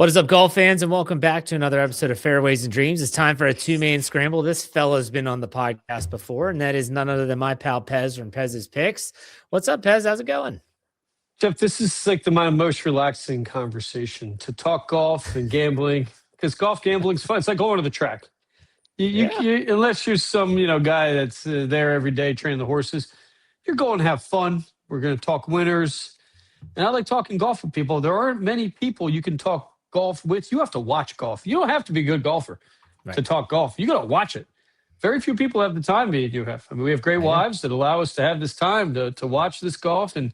What is up, golf fans, and welcome back to another episode of Fairways and Dreams. It's time for a two-man scramble. This fella's been on the podcast before, and that is none other than my pal Pez from Pez's Picks. What's up, Pez? How's it going? Jeff, this is like my most relaxing conversation to talk golf and gambling, because golf gambling is fun. It's like going to the track. Unless you're some guy that's there every day training the horses, you're going to have fun. We're going to talk winners, and I like talking golf with people. There aren't many people you can talk golf with. You have to watch golf. You don't have to be a good golfer to talk golf. You got to watch it. Very few people have the time me and you have. I mean, we have great wives that allow us to have this time to watch this golf, and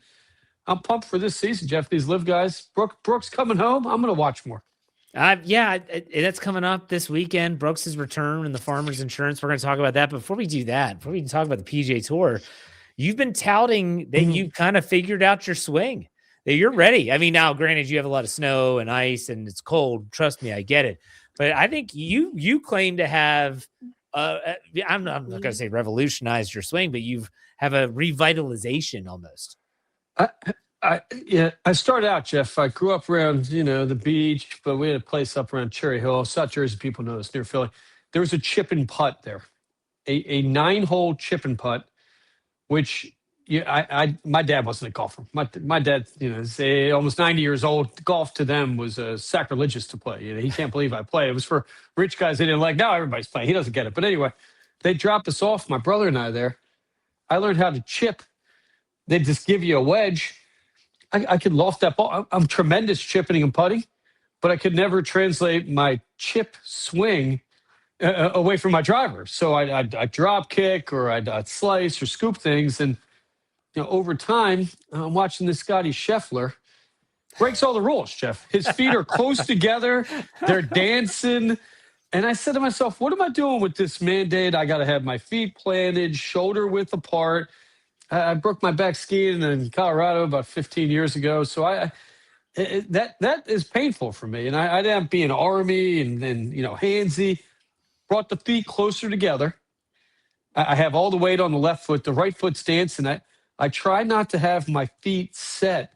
I'm pumped for this season, Jeff. These LIV guys, Brooks coming home. I'm going to watch more. That's coming up this weekend. Brooks' return and the Farmers Insurance. We're going to talk about that. But before we do that, before we can talk about the PGA Tour, you've been touting that you've kind of figured out your swing, that you're ready. I mean, now, granted, you have a lot of snow and ice and it's cold. Trust me, I get it. But I think you claim to have, I'm not going to say revolutionized your swing, but you have a revitalization almost. I started out, Jeff. I grew up around, the beach, but we had a place up around Cherry Hill. South Jersey people know this, near Philly. There was a chip and putt there, a 9-hole chip and putt, which my dad wasn't a golfer. My dad, is almost 90 years old. Golf to them was sacrilegious to play. He can't believe I play. It was for rich guys they didn't like. Now everybody's playing. He doesn't get it. But anyway, they dropped us off, my brother and I there. I learned how to chip. They just give you a wedge. I could loft that ball. I'm tremendous chipping and putting, but I could never translate my chip swing away from my driver. So I'd drop kick or I'd slice or scoop things. And, over time, I'm watching this Scotty Scheffler. Breaks all the rules, Jeff. His feet are close together. They're dancing. And I said to myself, what am I doing with this mandate? I got to have my feet planted, shoulder width apart. I broke my back skiing in Colorado about 15 years ago. So that is painful for me. And I didn't be an army and handsy. Brought the feet closer together. I have all the weight on the left foot. The right foot's dancing. I try not to have my feet set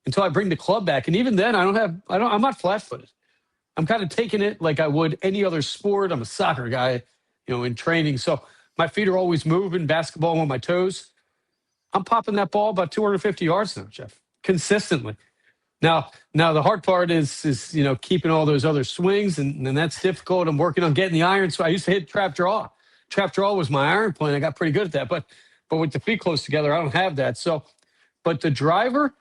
until I bring the club back. And even then, I'm not flat-footed. I'm kind of taking it like I would any other sport. I'm a soccer guy, in training. So my feet are always moving, basketball on my toes. I'm popping that ball about 250 yards now, Jeff, consistently. Now the hard part is keeping all those other swings, and that's difficult. I'm working on getting the iron. So I used to hit trap draw. Trap draw was my iron play. I got pretty good at that. But with the feet close together, I don't have that. So, but the driver,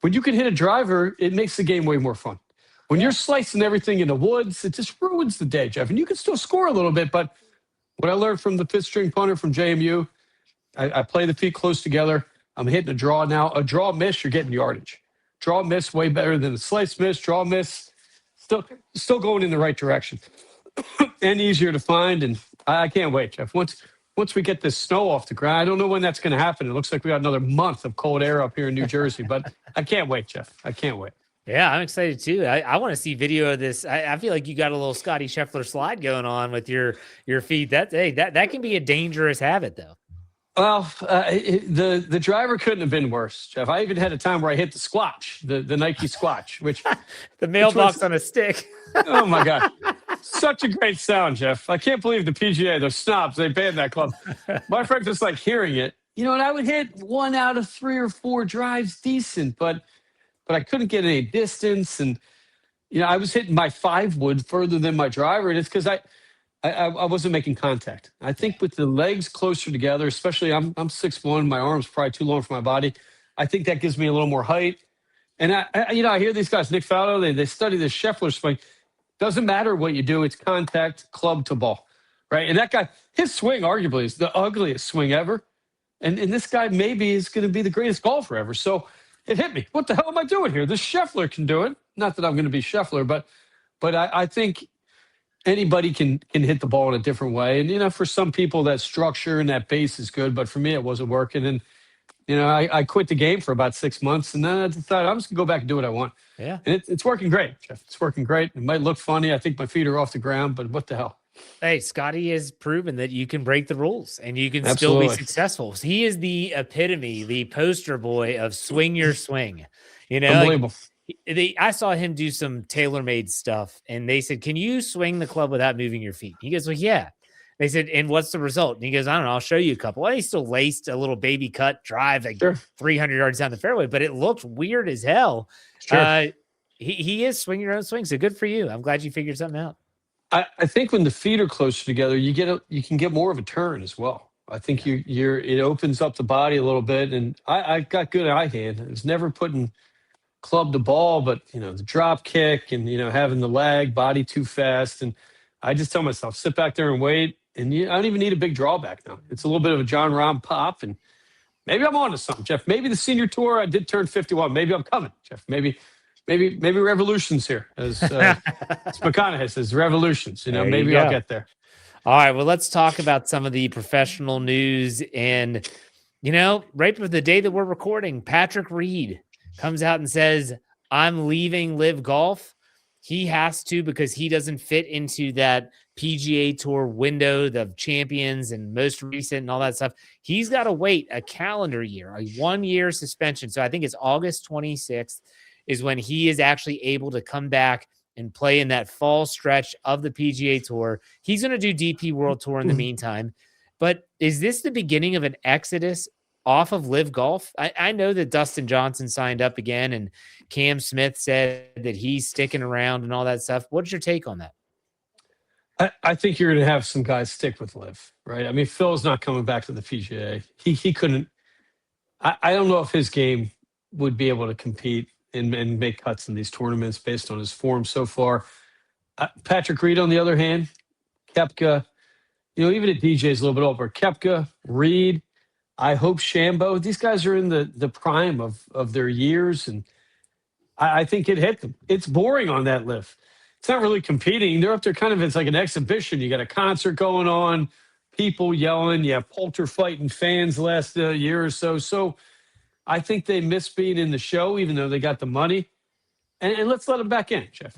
when you can hit a driver, it makes the game way more fun. When you're slicing everything in the woods, it just ruins the day, Jeff. And you can still score a little bit, but what I learned from the fifth string punter from JMU, I play the feet close together. I'm hitting a draw now. A draw miss, you're getting yardage. Draw miss, way better than a slice miss. Draw miss, still going in the right direction. And easier to find. And I can't wait, Jeff. Once we get this snow off the ground, I don't know when that's going to happen. It looks like we got another month of cold air up here in New Jersey. But I can't wait, Jeff. I can't wait. Yeah, I'm excited too. I want to see video of this. I feel like you got a little Scotty Scheffler slide going on with your feet. That can be a dangerous habit, though. Well, the driver couldn't have been worse, Jeff. I even had a time where I hit the squatch, the Nike squatch, which the mailbox on a stick. Oh my God. Such a great sound, Jeff. I can't believe the PGA, they're snobs. They banned that club. My friend just like hearing it. And I would hit 1 out of 3 or 4 drives decent, but I couldn't get any distance. And, I was hitting my 5-wood further than my driver. And it's because I wasn't making contact. I think with the legs closer together, especially I'm 6'1", my arm's probably too long for my body. I think that gives me a little more height. And I hear these guys, Nick Faldo, they study this Scheffler swing. Doesn't matter what you do, it's contact, club to ball, right? And that guy, his swing arguably is the ugliest swing ever. And this guy maybe is going to be the greatest golfer ever. So it hit me. What the hell am I doing here? This Scheffler can do it. Not that I'm going to be Scheffler, but I think anybody can hit the ball in a different way. And, for some people, that structure and that base is good. But for me, it wasn't working. And, I quit the game for about 6 months. And then I decided I'm just going to go back and do what I want. Yeah. And it's working great, Jeff. It's working great. It might look funny. I think my feet are off the ground, but what the hell? Hey, Scotty has proven that you can break the rules and you can still be successful. He is the epitome, the poster boy of swing your swing. Unbelievable. I saw him do some tailor-made stuff, and they said, "Can you swing the club without moving your feet?" He goes, "Well, yeah." They said, "And what's the result?" And he goes, "I don't know. I'll show you a couple." Well, he still laced a little baby cut drive like Sure. 300 yards down the fairway, but it looked weird as hell. Sure. He is swing your own swing, so good for you. I'm glad you figured something out. I think when the feet are closer together, you can get more of a turn as well. I think it opens up the body a little bit, and I've got good eye hand. It's never putting club to ball, but the drop kick and having the lag, body too fast, and I just tell myself sit back there and wait. And I don't even need a big drawback now. It's a little bit of a John Rahm pop, and maybe I'm on to something, Jeff. Maybe the senior tour, I did turn 51. Maybe I'm coming, Jeff. Maybe revolutions here, as McConaughey says, revolutions. Maybe I'll get there. All right. Well, let's talk about some of the professional news. And, right before the day that we're recording, Patrick Reed comes out and says, "I'm leaving LIV Golf." He has to, because he doesn't fit into that PGA Tour window, the champions and most recent and all that stuff. He's got to wait a calendar year, a 1-year suspension. So I think it's August 26th is when he is actually able to come back and play in that fall stretch of the PGA Tour. He's going to do DP World Tour in the meantime. But is this the beginning of an exodus off of LIV Golf? I know that Dustin Johnson signed up again, and Cam Smith said that he's sticking around and all that stuff. What's your take on that? I think you're going to have some guys stick with LIV, right? I mean, Phil's not coming back to the PGA. He couldn't. I don't know if his game would be able to compete and make cuts in these tournaments based on his form so far. Patrick Reed, on the other hand, Koepka, even at DJ's a little bit over. Koepka, Reed, I hope Shambo. These guys are in the prime of their years, and I think it hit them. It's boring on that LIV. It's not really competing. They're up there kind of, it's like an exhibition. You got a concert going on, people yelling. You have Poulter fighting fans the last year or so. So I think they miss being in the show, even though they got the money. And let's let them back in, Jeff.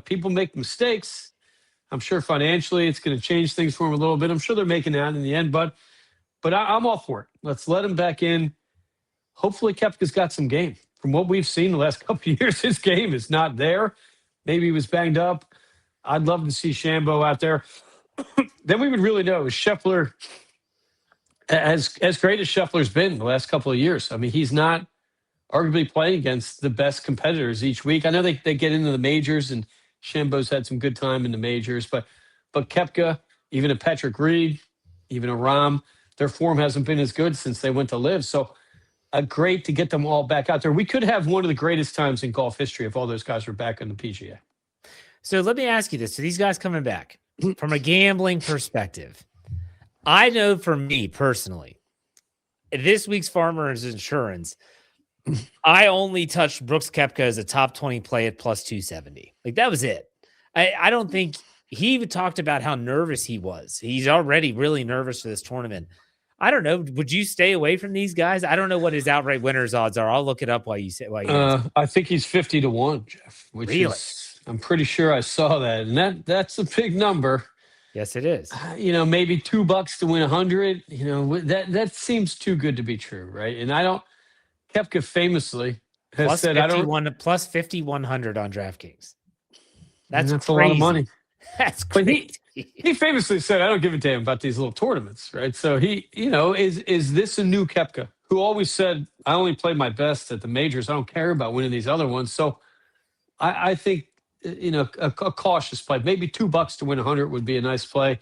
People make mistakes. I'm sure financially it's going to change things for them a little bit. I'm sure they're making that in the end, but I'm all for it. Let's let him back in. Hopefully Koepka's got some game. From what we've seen the last couple of years, his game is not there. Maybe he was banged up. I'd love to see Shambo out there. Then we would really know, is Scheffler, as great as Scheffler's been the last couple of years. I mean, he's not arguably playing against the best competitors each week. I know they get into the majors, and Shambo's had some good time in the majors, but Koepka, even a Patrick Reed, even a Rahm, their form hasn't been as good since they went to LIV. So great to get them all back out there. We could have one of the greatest times in golf history if all those guys were back on the PGA. So let me ask you this. So these guys coming back from a gambling perspective, I know for me personally, this week's Farmers Insurance, I only touched Brooks Koepka as a top 20 play at plus 270. Like that was it. I don't think he even talked about how nervous he was. He's already really nervous for this tournament. I don't know. Would you stay away from these guys? I don't know what his outright winners odds are. I'll look it up while you say. I think he's 50-1, Jeff. Which really? I'm pretty sure I saw that, and that's a big number. Yes, it is. Maybe $2 to win 100. That seems too good to be true, right? And I don't. Koepka famously has plus said, 51, plus 5,100 on DraftKings. That's a lot of money. That's crazy. He famously said, "I don't give a damn about these little tournaments," right? So is this a new Koepka who always said, "I only play my best at the majors. I don't care about winning these other ones." So I think a cautious play, maybe $2 to win 100 would be a nice play.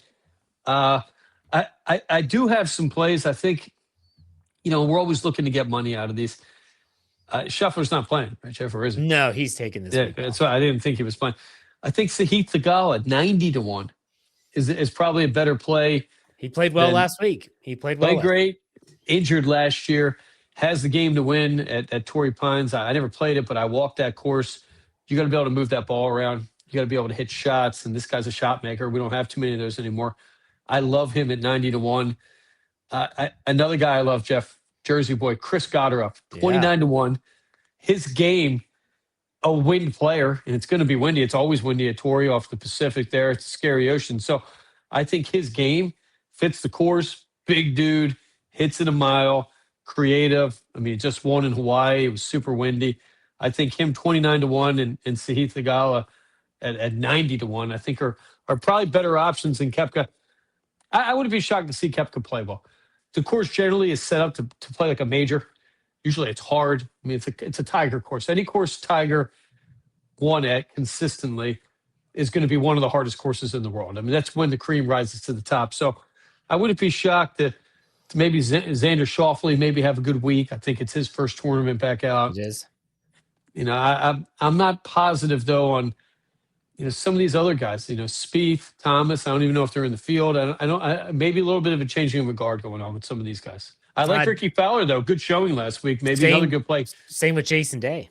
I do have some plays. I think we're always looking to get money out of these. Scheffler's not playing, right? Scheffler isn't. No, he's taking this. Yeah, that's why I didn't think he was playing. I think Sahith Theegala 90-1 is probably a better play. He played well last week. He played well. Played great. Injured last year. Has the game to win at Torrey Pines. I never played it, but I walked that course. You got to be able to move that ball around. You got to be able to hit shots. And this guy's a shot maker. We don't have too many of those anymore. I love him at 90-1. Another guy I love, Jeff, Jersey boy, Chris Gotterup, 29-1. His game, a wind player, and it's going to be windy. It's always windy at Torrey off the Pacific there. It's a scary ocean. So I think his game fits the course. Big dude, hits it a mile, creative. I mean, just won in Hawaii. It was super windy. I think him 29-1 and Sahith Theegala at 90-1, I think are probably better options than Koepka. I wouldn't be shocked to see Koepka play well. The course generally is set up to play like a major. Usually it's hard. I mean, it's a Tiger course. Any course Tiger won at consistently is going to be one of the hardest courses in the world. I mean, that's when the cream rises to the top. So I wouldn't be shocked to maybe Xander Schauffele maybe have a good week. I think it's his first tournament back out. It is. You know, I'm not positive though on, you know, some of these other guys. You know, Spieth, Thomas. I don't even know if they're in the field. Maybe a little bit of a changing of regard going on with some of these guys. I like Ricky Fowler though. Good showing last week. Maybe another good play. Same with Jason Day.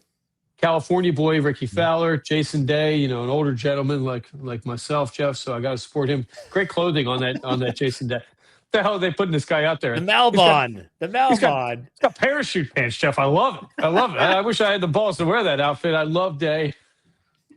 California boy, Ricky Fowler, Jason Day, you know, an older gentleman like myself, Jeff. So I got to support him. Great clothing on that Jason Day. What the hell are they putting this guy out there? The Malbon. He's got parachute pants, Jeff. I love it. I wish I had the balls to wear that outfit. I love Day.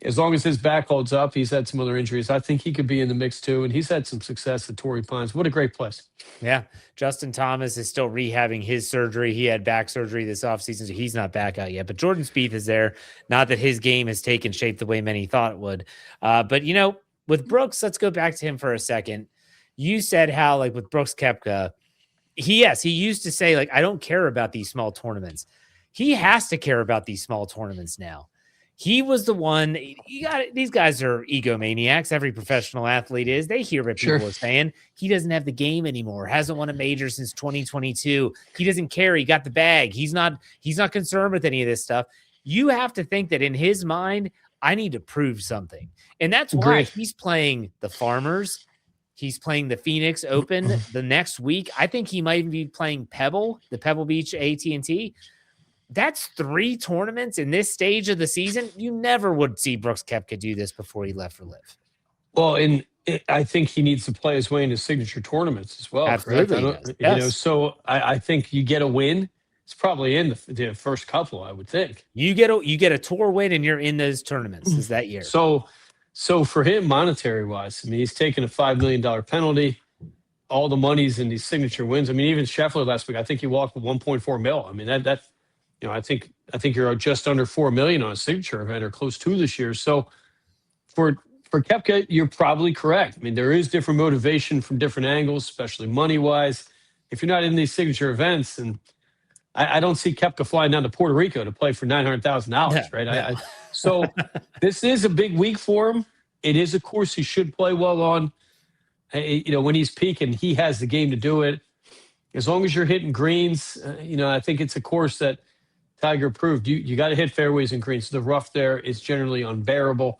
As long as his back holds up, he's had some other injuries. I think he could be in the mix too, and he's had some success at Torrey Pines. What a great place. Yeah. Justin Thomas is still rehabbing his surgery. He had back surgery this offseason, so he's not back out yet. But Jordan Spieth is there. Not that his game has taken shape the way many thought it would. But, you know, with Brooks, let's go back to him for a second. You said how, like, with Brooks Koepka, he used to say, like, I don't care about these small tournaments. He has to care about these small tournaments now. He was the one. These guys are egomaniacs. Every professional athlete is. They hear what people are saying. He doesn't have the game anymore. Hasn't won a major since 2022. He doesn't care. He got the bag. He's not concerned with any of this stuff. You have to think that in his mind, I need to prove something. And that's why he's playing the Farmers. He's playing the Phoenix Open the next week. I think he might be playing the Pebble Beach AT&T. That's 3 tournaments in this stage of the season. You never would see Brooks Koepka do this before he left for LIV. Well, and I think he needs to play his way into signature tournaments as well. Absolutely. You know, so I think you get a win. It's probably in the first couple, I would think. You get a tour win and you're in those tournaments is that year. So for him, monetary wise, I mean, he's taking a $5 million penalty. All the money's in these signature wins. I mean, even Scheffler last week, I think he walked with 1.4 mil. I mean, that you know, I think you're just under 4 million on a signature event or close to this year. So for Koepka, you're probably correct. I mean, there is different motivation from different angles, especially money wise. If you're not in these signature events, and I don't see Koepka flying down to Puerto Rico to play for $900,000, right? Yeah. So this is a big week for him. It is a course he should play well on. You know, when he's peaking, he has the game to do it. As long as you're hitting greens, you know, I think it's a course that Tiger proved you got to hit fairways and greens. The rough there is generally unbearable,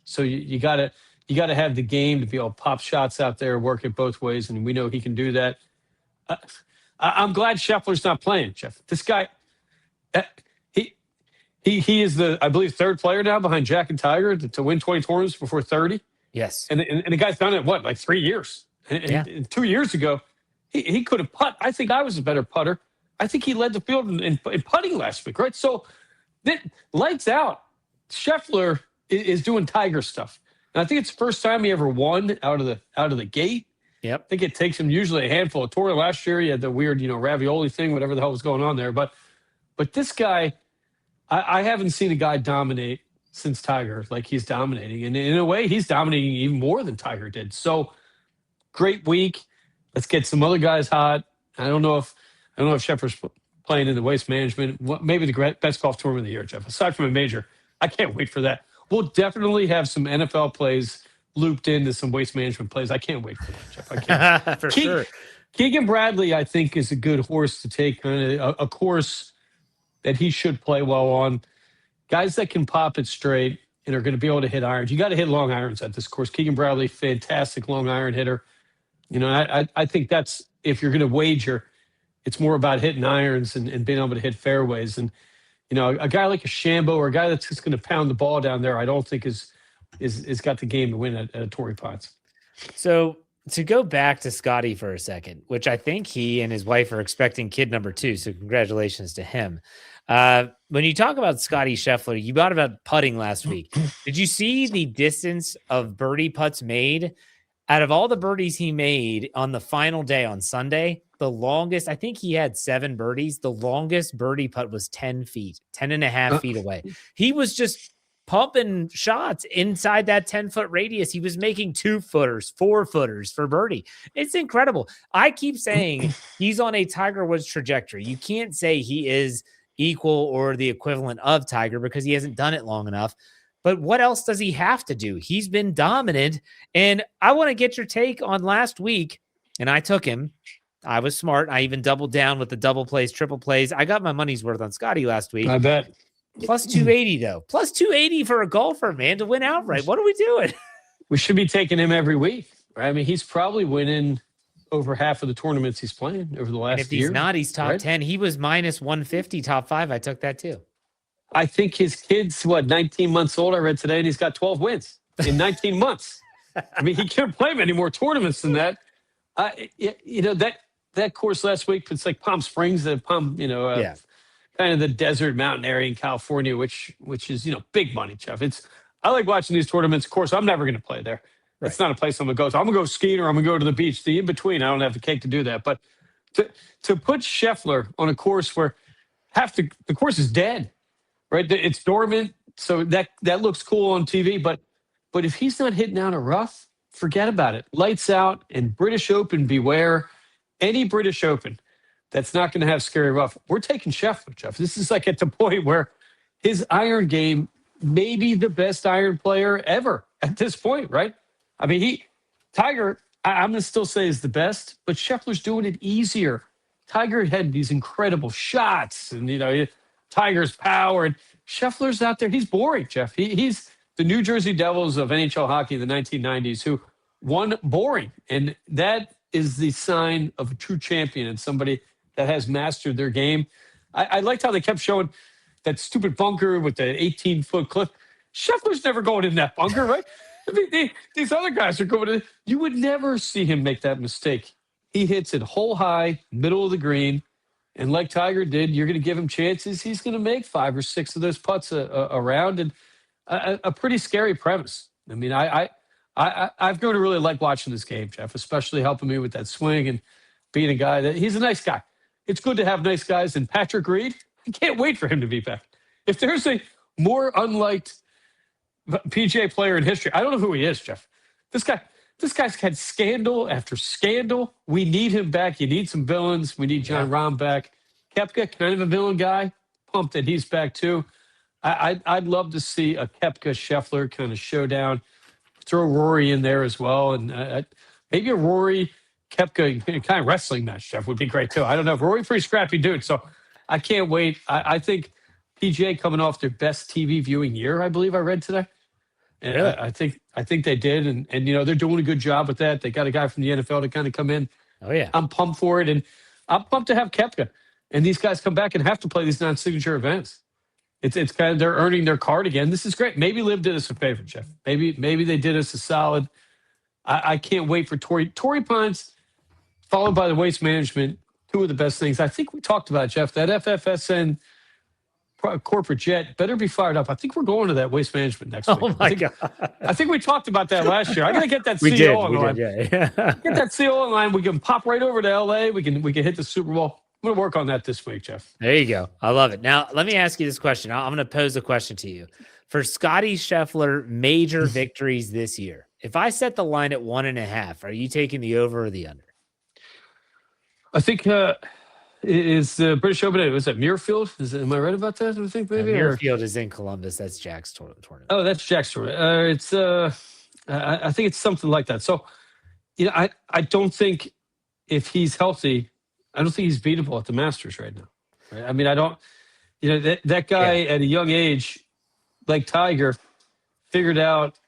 so you got to have the game to be able to pop shots out there, work it both ways, and we know he can do that. I'm glad Scheffler's not playing, Jeff. This guy, he is the, I believe, 3rd player now behind Jack and Tiger to win 20 tournaments before 30. Yes, and the guy's done it like 3 years. And 2 years ago, he could have putt. I think I was a better putter. I think he led the field in putting last week, right? So, lights out. Scheffler is doing Tiger stuff, and I think it's the first time he ever won out of the gate. Yep. I think it takes him usually a handful of tour. Last year, he had the weird, you know, ravioli thing, whatever the hell was going on there. But this guy, I haven't seen a guy dominate since Tiger like he's dominating, and in a way, he's dominating even more than Tiger did. So, great week. Let's get some other guys hot. I don't know if Scheffler's playing in the Waste Management. Maybe the best golf tournament of the year, Jeff. Aside from a major, I can't wait for that. We'll definitely have some NFL plays looped into some Waste Management plays. I can't wait for that, Jeff. I can't. For sure. Keegan Bradley, I think, is a good horse to take, kind of a course that he should play well on. Guys that can pop it straight and are going to be able to hit irons. You got to hit long irons at this course. Keegan Bradley, fantastic long iron hitter. You know, I think that's, if you're going to wager, it's more about hitting irons and being able to hit fairways. And, you know, a guy like a Shambo or a guy that's just going to pound the ball down there, I don't think is got the game to win at Torrey Pines. So to go back to Scotty for a second, which I think he and his wife are expecting kid number 2. So congratulations to him. When you talk about Scotty Scheffler, you brought about putting last week. Did you see the distance of birdie putts made? Out of all the birdies he made on the final day on Sunday, the longest. I think he had 7 birdies. The longest birdie putt was 10 feet, 10 and a half feet away. He was just pumping shots inside that 10-foot radius. He was making 2-footers, 4-footers for birdie. It's incredible. I keep saying he's on a Tiger Woods trajectory. You can't say he is equal or the equivalent of Tiger because he hasn't done it long enough. But what else does he have to do? He's been dominant. And I want to get your take on last week. And I took him. I was smart. I even doubled down with the double plays, triple plays. I got my money's worth on Scotty last week. I bet. Plus 280, though. Plus 280 for a golfer, man, to win outright. What are we doing? We should be taking him every week, right? I mean, he's probably winning over half of the tournaments he's playing over the last year. And if he's not, he's top right? 10. He was minus 150, top 5. I took that, too. I think his kid's, 19 months old, I read today, and he's got 12 wins in 19 months. I mean, he can't play many more tournaments than that. That course last week, it's like Palm Springs, kind of the desert mountain area in California, which is, big money, Jeff. I like watching these tournaments. Of course, I'm never going to play there. Right. It's not a place I'm going to go. So I'm going to go skiing or I'm going to go to the beach. The in-between, I don't have the cake to do that. But to put Scheffler on a course where the course is dead, right? It's dormant. So that looks cool on TV. But if he's not hitting out a rough, forget about it. Lights out, and British Open, beware. Any British Open that's not going to have scary rough. We're taking Scheffler, Jeff. This is like at the point where his iron game may be the best iron player ever at this point, right? I mean, Tiger, I'm going to still say is the best, but Scheffler's doing it easier. Tiger had these incredible shots and, Tiger's power. And Scheffler's out there. He's boring, Jeff. He's the New Jersey Devils of NHL hockey in the 1990s who won boring. And that is the sign of a true champion and somebody that has mastered their game. I liked how they kept showing that stupid bunker with the 18-foot cliff. Scheffler's never going in that bunker, right? I mean, these other guys are going in. You would never see him make that mistake. He hits it hole high, middle of the green, and like Tiger did, you're going to give him chances. He's going to make 5 or 6 of those putts around, and a pretty scary premise. I mean, I've grown to really like watching this game, Jeff, especially helping me with that swing and being a guy that he's a nice guy. It's good to have nice guys. And Patrick Reed, I can't wait for him to be back. If there's a more unliked PGA player in history, I don't know who he is, Jeff. This guy's had scandal after scandal. We need him back. You need some villains. We need John Rahm back. Koepka, kind of a villain guy. Pumped that he's back too. I'd love to see a Koepka Scheffler kind of showdown. Throw Rory in there as well, and maybe a Rory Koepka kind of wrestling match, Jeff, would be great too. I don't know. Rory, pretty scrappy dude, so I can't wait. I think PGA coming off their best TV viewing year, I believe I read today. And really? I think they did, and they're doing a good job with that. They got a guy from the NFL to kind of come in. Oh yeah, I'm pumped for it, and I'm pumped to have Koepka. And these guys come back and have to play these non-signature events. It's kind of they're earning their card again. This is great. Maybe LIV did us a favor, Jeff. Maybe they did us a solid. I can't wait for Torrey Pines, followed by the Waste Management. 2 of the best things. I think we talked about, Jeff, that FFSN corporate jet better be fired up. I think we're going to that Waste Management next week. Oh my God. I think we talked about that last year. I got to get that CO on line. Yeah. Get that CO on line. We can pop right over to LA. We can hit the Super Bowl. I'm going to work on that this week, Jeff. There you go. I love it. Now, let me ask you this question. I'm going to pose a question to you. For Scotty Scheffler, major victories this year, if I set the line at 1.5, are you taking the over or the under? I think is the British Open. Was that Muirfield? Am I right about that? I think maybe Muirfield is in Columbus. That's Jack's tournament. Oh, that's Jack's tournament. I think it's something like that. So, I don't think if he's healthy, I don't think he's beatable at the Masters right now. Right? I mean, I don't. That guy at a young age, like Tiger, figured out.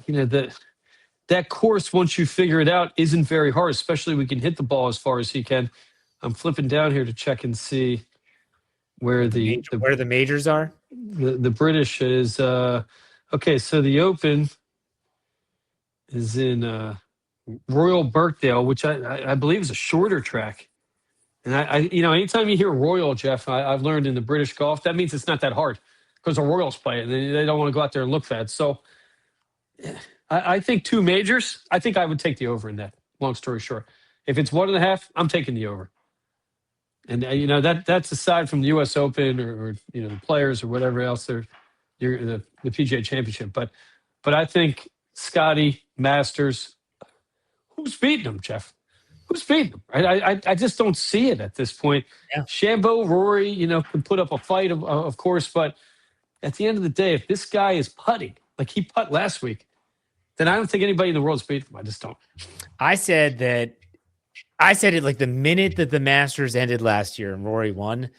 That course, once you figure it out, isn't very hard, especially we can hit the ball as far as he can. I'm flipping down here to check and see where where the majors are. The British is okay. So the Open is in Royal Birkdale, which I believe is a shorter track. And anytime you hear Royal, Jeff, I've learned in the British golf, that means it's not that hard because the Royals play it and they don't want to go out there and look bad. So I think 2 majors. I think I would take the over in that. Long story short, If it's 1.5, I'm taking the over. And that's aside from the U.S. Open or the players or whatever else the PGA Championship. But I think Scotty Masters, who's beating him, Jeff? Who's beating him? Right? I just don't see it at this point. Yeah. Shambo, Rory, can put up a fight, of course, but at the end of the day, if this guy is putting like he putt last week, then I don't think anybody in the world's beating him. I just don't. I said it like the minute that the Masters ended last year and Rory won.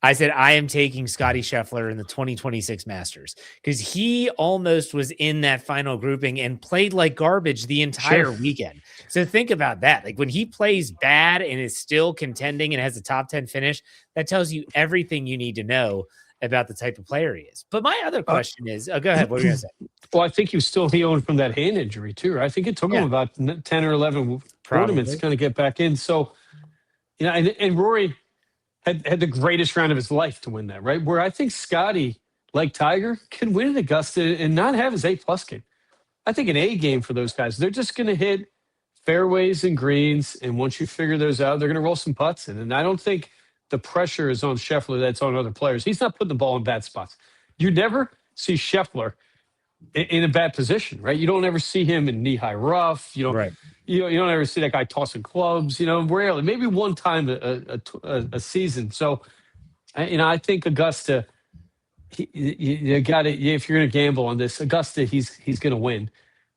I said, I am taking Scotty Scheffler in the 2026 Masters because he almost was in that final grouping and played like garbage the entire weekend. So think about that. Like when he plays bad and is still contending and has a top 10 finish, that tells you everything you need to know about the type of player he is. But my other question is, go ahead. What are you going to say? Well, I think he was still healing from that hand injury too. I think it took him about 10 or 11 tournaments to kind of get back in. So, and Rory had the greatest round of his life to win that, right? Where I think Scotty, like Tiger, can win at Augusta and not have his A+ game. I think an A game for those guys. They're just going to hit fairways and greens, and once you figure those out, they're going to roll some putts in. And I don't think the pressure is on Scheffler that's on other players. He's not putting the ball in bad spots. You never see Scheffler in a bad position, right? You don't ever see him in knee-high rough. You don't ever see that guy tossing clubs. Rarely, maybe one time a season. So, I think Augusta. You got it. If you're going to gamble on this, Augusta, he's going to win.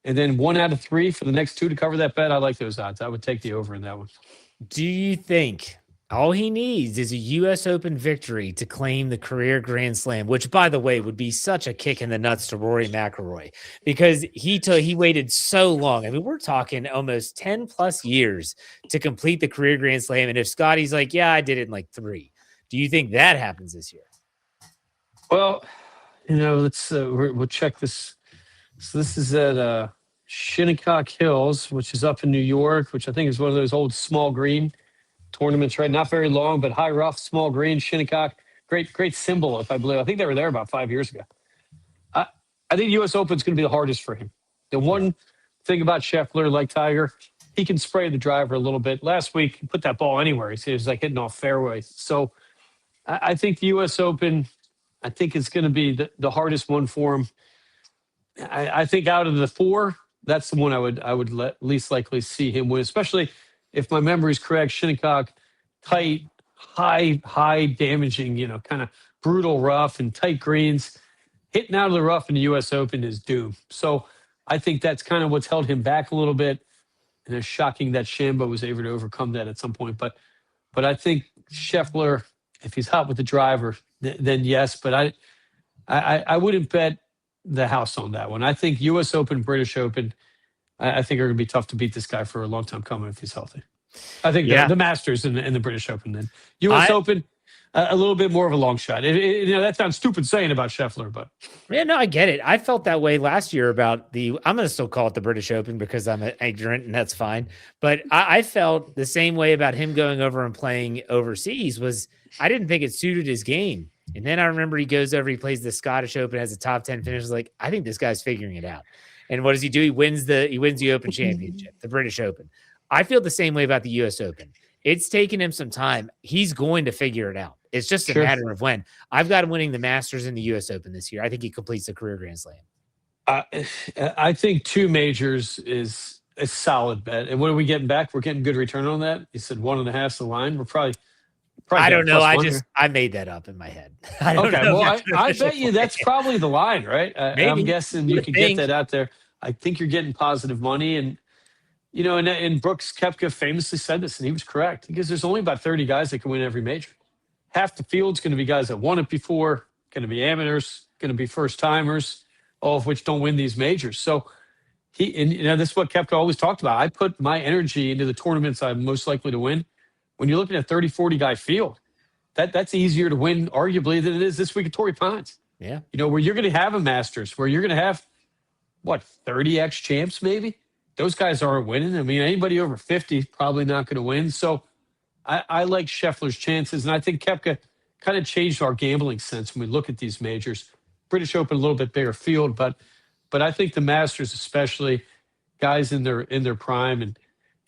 And then 1 out of 3 for the next 2 to cover that bet. I like those odds. I would take the over in that one. Do you think all he needs is a U.S. Open victory to claim the career Grand Slam, which, by the way, would be such a kick in the nuts to Rory McIlroy because he waited so long. I mean, we're talking almost 10 plus years to complete the career Grand Slam. And if Scotty's like, yeah, I did it in like 3, do you think that happens this year? Well, let's we'll check this. So this is at Shinnecock Hills, which is up in New York, which I think is one of those old small green tournaments, right? Not very long, but high rough, small green, Shinnecock. Great symbol, if I believe. I think they were there about 5 years ago. I think U.S. Open is going to be the hardest for him. The one thing about Scheffler, like Tiger, he can spray the driver a little bit. Last week, he put that ball anywhere. He was like hitting off fairways. So I think the U.S. Open, I think it's going to be the hardest one for him. I think out of the 4, that's the one I would least likely see him win, especially if my memory is correct. Shinnecock, tight, high damaging, kind of brutal rough and tight greens. Hitting out of the rough in the U.S. Open is doom. So I think that's kind of what's held him back a little bit. And it's shocking that Shambo was able to overcome that at some point. But I think Scheffler, if he's hot with the driver, then yes. But I wouldn't bet the house on that one. I think U.S. Open, British Open, I think are going to be tough to beat this guy for a long time coming if he's healthy. I think the Masters and the British Open, then U.S. Open, a little bit more of a long shot. That sounds stupid saying about Scheffler, but yeah, no, I get it. I felt that way last year about I'm going to still call it the British Open because I'm ignorant and that's fine. But I felt the same way about him going over and playing overseas. I didn't think it suited his game. And then I remember he goes over, he plays the Scottish Open, has a top 10 finish. Like, I think this guy's figuring it out. And what does he do? He wins the Open Championship, the British Open. I feel the same way about the U.S. Open. It's taken him some time. He's going to figure it out. It's just a matter of when. I've got him winning the Masters and the U.S. Open this year. I think he completes the career Grand Slam. I think 2 majors is a solid bet. And what are we getting back? We're getting good return on that. You said 1.5 is the line. We're probably I don't know. I made that up in my head. I don't know. Well, I bet you that's probably the line, right? I'm guessing you can get that out there. I think you're getting positive money. And, and Brooks Koepka famously said this, and he was correct, because there's only about 30 guys that can win every major. Half the field's going to be guys that won it before, going to be amateurs, going to be first-timers, all of which don't win these majors. So this is what Koepka always talked about. I put my energy into the tournaments I'm most likely to win. When you're looking at 30, 40 guy field, that's easier to win, arguably, than it is this week at Torrey Pines. Yeah. Where you're going to have a Masters, where you're going to have, 30 ex-champs maybe? Those guys aren't winning. I mean, anybody over 50 is probably not going to win. So I like Scheffler's chances, and I think Koepka kind of changed our gambling sense when we look at these majors. British Open, a little bit bigger field, but I think the Masters, especially guys in their prime, and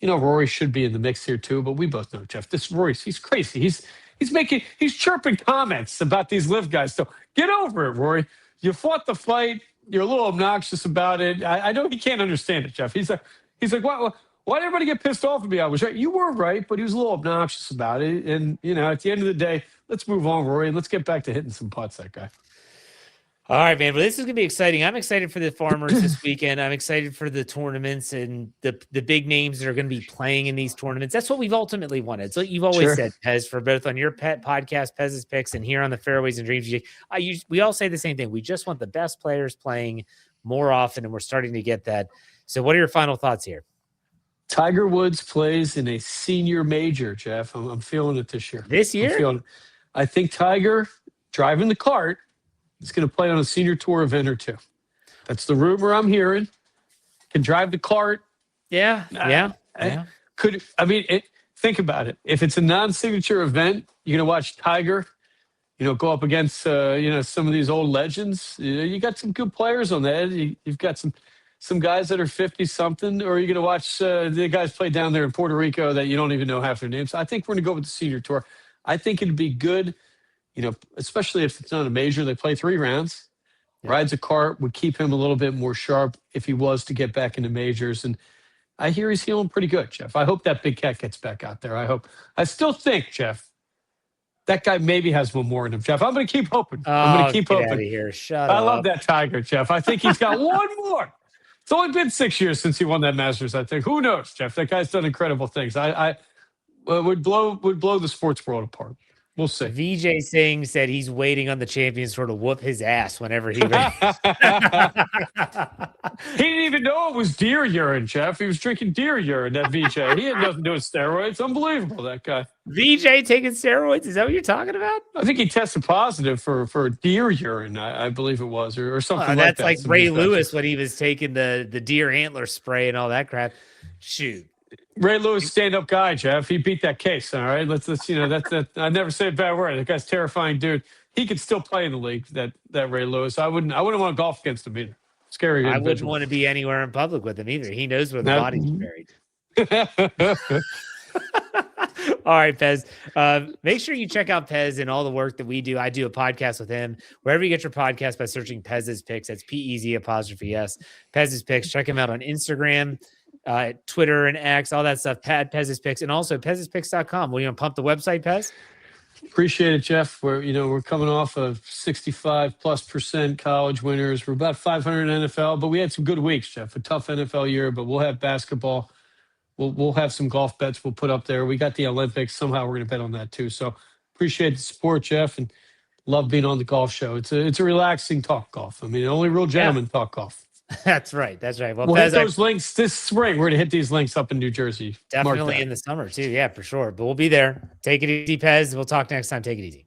Rory should be in the mix here too, but we both know, Jeff, this Rory's, he's crazy. He's chirping comments about these LIV guys. So get over it, Rory. You fought the fight. You're a little obnoxious about it. I know he can't understand it, Jeff. He's like, why did everybody get pissed off at me? I was right. You were right, but he was a little obnoxious about it. And, at the end of the day, let's move on, Rory, and let's get back to hitting some putts, that guy. All right, man. Well, this is going to be exciting. I'm excited for the Farmers this weekend. I'm excited for the tournaments and the big names that are going to be playing in these tournaments. That's what we've ultimately wanted. It's like you've always said, Pez, for both on your pet podcast, Pez's Picks, and here on the Fairways and Dreams. We all say the same thing. We just want the best players playing more often, and we're starting to get that. So what are your final thoughts here? Tiger Woods plays in a senior major, Jeff. I'm feeling it this year. This year? I think Tiger, driving the cart, is going to play on a senior tour event or two. That's the rumor I'm hearing. Can drive the cart. Yeah. Think about it. If it's a non-signature event, you're going to watch Tiger, go up against, some of these old legends. You got some good players on that. You've got some guys that are 50-something, or you're going to watch the guys play down there in Puerto Rico that you don't even know half their names. I think we're going to go with the senior tour. I think it'd be good, especially if it's not a major. They play 3 rounds. Yeah. Rides a cart would keep him a little bit more sharp if he was to get back into majors. And I hear he's feeling pretty good, Jeff. I hope that big cat gets back out there. I still think, Jeff, that guy maybe has one more in him, Jeff. I'm going to keep hoping. I'm going to keep hoping. Get out of here. Shut up. I love that Tiger, Jeff. I think he's got one more. It's only been 6 years since he won that Masters, I think. Who knows, Jeff? That guy's done incredible things. I would blow the sports world apart. We'll see. VJ Singh said he's waiting on the Champions Tour to whoop his ass whenever he races. He didn't even know it was deer urine, Jeff. He was drinking deer urine, that VJ. He had nothing to do with steroids. Unbelievable, that guy. VJ taking steroids? Is that what you're talking about? I think he tested positive for deer urine, I believe it was, or something like that. That's like Ray Lewis when he was taking the deer antler spray and all that crap. Shoot. Ray Lewis, stand-up guy, Jeff. He beat that case. All right, let's that. I never say a bad word. That guy's a terrifying dude. He could still play in the league. That Ray Lewis. I wouldn't want to golf against him either. Scary. I wouldn't want to be anywhere in public with him either. He knows where the body's buried. All right, Pez. Make sure you check out Pez and all the work that we do. I do a podcast with him wherever you get your podcast by searching Pez's Picks. That's PEZ''S. Pez's Picks. Check him out on Instagram, Twitter and X, all that stuff. Pez's Picks, and also Pez'sPicks.com. Will you pump the website, Pez? Appreciate it, Jeff. We're coming off of 65+% college winners. We're about 500 NFL, but we had some good weeks, Jeff. A tough NFL year, but we'll have basketball. We'll have some golf bets we'll put up there. We got the Olympics. Somehow we're going to bet on that too. So appreciate the support, Jeff, and love being on the golf show. It's a relaxing talk golf. I mean, only real gentlemen talk golf. That's right. Well, we'll hit those links this spring. We're going to hit these links up in New Jersey. Definitely in the summer too. Yeah, for sure. But we'll be there. Take it easy, Pez. We'll talk next time. Take it easy.